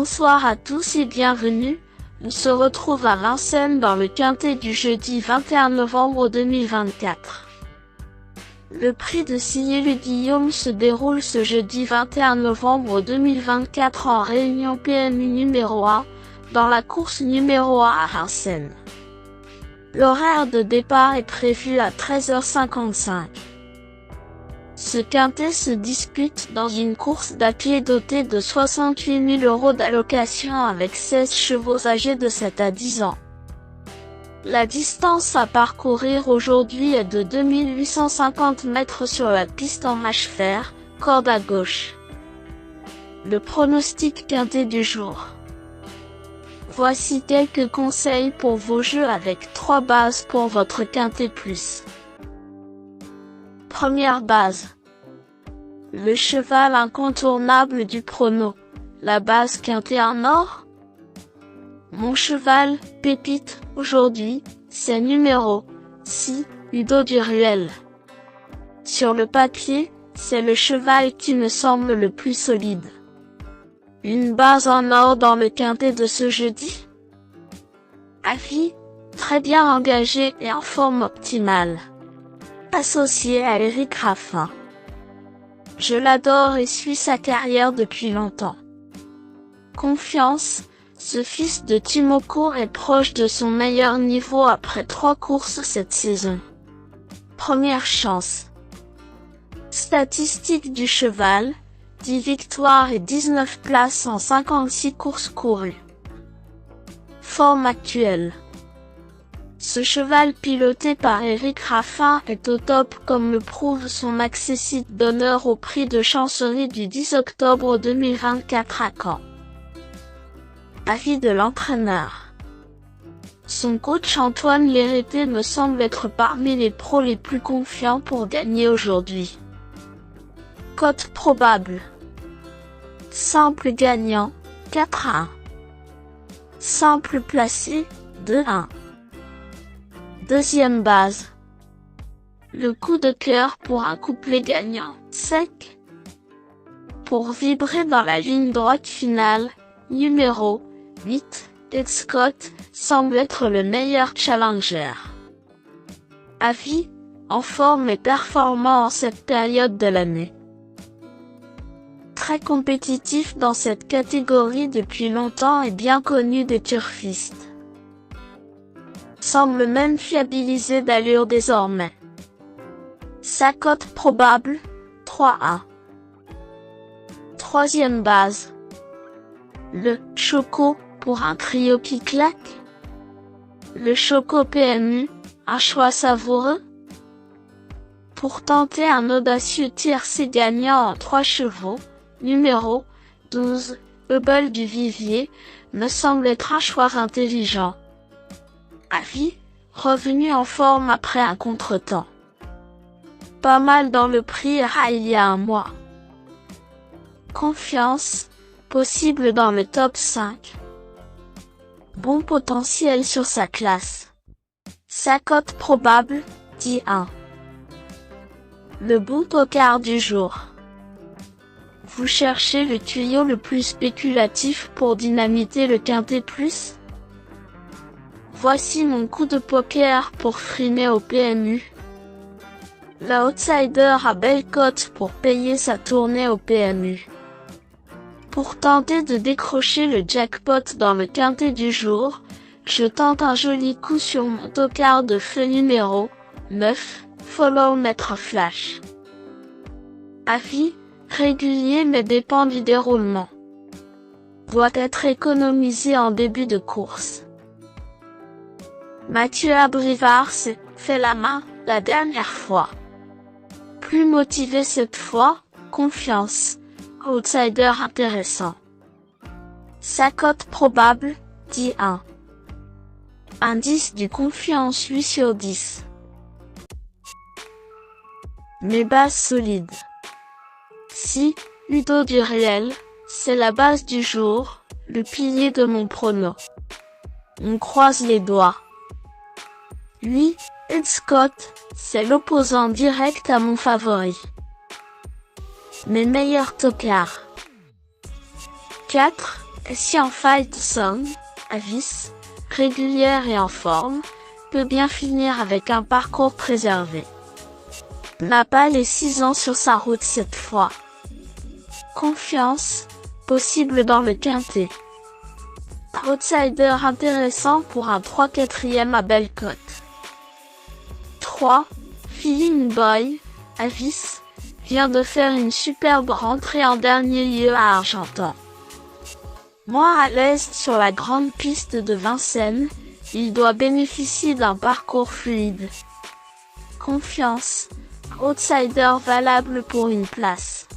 Bonsoir à tous et bienvenue. On se retrouve à Vincennes dans le quintet du jeudi 21 novembre 2024. Le prix de Sillé-le-Guillaume se déroule ce jeudi 21 novembre 2024 en réunion PMU numéro 1, dans la course numéro 1 à Vincennes. L'horaire de départ est prévu à 13h55. Ce quintet se dispute dans une course d'attelé dotée de 68 000 € d'allocation avec 16 chevaux âgés de 7 à 10 ans. La distance à parcourir aujourd'hui est de 2850 mètres sur la piste en mâche fer, corde à gauche. Le pronostic quintet du jour. Voici quelques conseils pour vos jeux avec 3 bases pour votre quintet plus. Première base. Le cheval incontournable du prono. La base quintet en or. Mon cheval, pépite, aujourd'hui, c'est numéro 6, Udo Duruel. Sur le papier, c'est le cheval qui me semble le plus solide. Une base en or dans le quintet de ce jeudi. Avis, très bien engagé et en forme optimale. Associé à Éric Raffin. Je l'adore et suis sa carrière depuis longtemps. Confiance, ce fils de Timoko est proche de son meilleur niveau après 3 courses cette saison. Première chance. Statistiques du cheval, 10 victoires et 19 places en 56 courses courues. Forme actuelle. Ce cheval piloté par Éric Raffin est au top comme le prouve son accessite d'honneur au prix de Chancerie du 10 octobre 2024 à Caen. Avis de l'entraîneur. Son coach Antoine Lérité me semble être parmi les pros les plus confiants pour gagner aujourd'hui. Cote probable. Simple gagnant, 4-1. Simple placé, 2-1. Deuxième base. Le coup de cœur pour un couplet gagnant, sec. Pour vibrer dans la ligne droite finale, numéro 8, Ed Scott, semble être le meilleur challenger. Avis, en forme et performant en cette période de l'année. Très compétitif dans cette catégorie depuis longtemps et bien connu des turfistes. Semble même fiabilisé d'allure désormais. Sa cote probable, 3-1. Troisième base. Le Choco pour un trio qui claque. Le Choco PMU, un choix savoureux. Pour tenter un audacieux tiercé gagnant en 3 chevaux, numéro 12, Hubble du Vivier, me semble être un choix intelligent. Avis, revenu en forme après un contretemps. Pas mal dans le prix il y a un mois. Confiance, possible dans le top 5. Bon potentiel sur sa classe. Sa cote probable, 10-1. Le bon poker du jour. Vous cherchez le tuyau le plus spéculatif pour dynamiter le quintet plus? Voici mon coup de poker pour frimer au PMU. L'outsider a belle cote pour payer sa tournée au PMU. Pour tenter de décrocher le jackpot dans le quintet du jour, je tente un joli coup sur mon tocard de feu numéro 9, Follow Maître Flash. Avis, régulier mais dépend du déroulement. Doit être économisé en début de course. Mathieu Abrivard s'est fait la main la dernière fois. Plus motivé cette fois, confiance, outsider intéressant. Sa cote probable, 10-1. Indice du confiance 8 sur 10. Mes bases solides. Si, Udo Duruel, c'est la base du jour, le pilier de mon prono. On croise les doigts. 8, Ed Scott, c'est l'opposant direct à mon favori. Mes meilleurs tocards. 4, Si en fight song, Avis, régulière et en forme, peut bien finir avec un parcours préservé. N'a pas les 6 ans sur sa route cette fois. Confiance, possible dans le quintet. Outsider intéressant pour un 3/4 à belle cote. 3. Feeling Boy, Avis, vient de faire une superbe rentrée en dernier lieu à Argentan. Moins à l'aise sur la grande piste de Vincennes, il doit bénéficier d'un parcours fluide. Confiance, outsider valable pour une place.